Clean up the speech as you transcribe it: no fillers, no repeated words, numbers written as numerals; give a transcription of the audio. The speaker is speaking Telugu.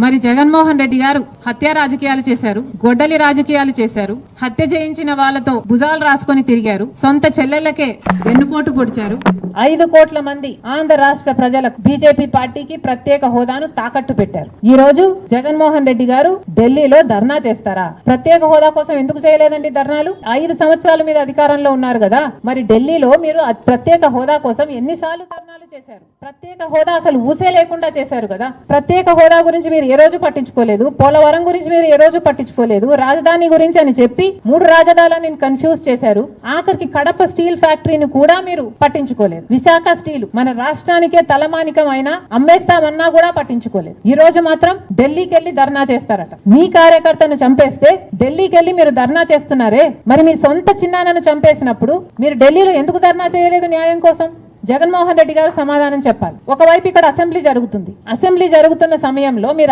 మరి జగన్మోహన్ రెడ్డి గారు హత్య రాజకీయాలు చేశారు, గొడ్డలి రాజకీయాలు చేశారు, హత్య చేయించిన వాళ్ళతో భుజాలు రాసుకొని తిరిగారు, సొంత చెల్లెళ్లకే వెన్నుపోటు పొడిచారు. 5 కోట్ల మంది ఆంధ్ర రాష్ట్ర ప్రజలకు బీజేపీ పార్టీకి ప్రత్యేక హోదాను తాకట్టు పెట్టారు. ఈ రోజు జగన్మోహన్ రెడ్డి గారు ఢిల్లీలో ధర్నా చేస్తారా? ప్రత్యేక హోదా కోసం ఎందుకు చేయలేదండి ధర్నాలు? 5 సంవత్సరాల మీద అధికారంలో ఉన్నారు కదా, మరి ఢిల్లీలో మీరు ప్రత్యేక హోదా కోసం ఎన్నిసార్లు ధర్నాలు చేశారు? ప్రత్యేక హోదా అసలు ఊసే లేకుండా చేశారు కదా. ప్రత్యేక హోదా గురించి మీరు ఏ రోజు పట్టించుకోలేదు, పోలవరం గురించి మీరు ఏ రోజు పట్టించుకోలేదు, రాజధాని గురించి అని చెప్పి 3 రాజధానులను కన్ఫ్యూజ్ చేశారు. ఆఖరికి కడప స్టీల్ ఫ్యాక్టరీని కూడా మీరు పట్టించుకోలేదు. విశాఖ స్టీల్ మన రాష్ట్రానికే తలమానికం అయినా అమ్మేస్తామన్నా కూడా పట్టించుకోలేదు. ఈ రోజు మాత్రం ఢిల్లీకి వెళ్లి ధర్నా చేస్తారట. మీ కార్యకర్తను చంపేస్తే ఢిల్లీకి వెళ్లి మీరు ధర్నా చేస్తున్నారే, మరి మీ సొంత చిన్నాన్నను చంపేసినప్పుడు మీరు ఢిల్లీలో ఎందుకు ధర్నా చేయలేదు న్యాయం కోసం? జగన్మోహన్ రెడ్డి గారు సమాధానం చెప్పాలి. ఒకవైపు ఇక్కడ అసెంబ్లీ జరుగుతుంది, అసెంబ్లీ జరుగుతున్న సమయంలో మీరు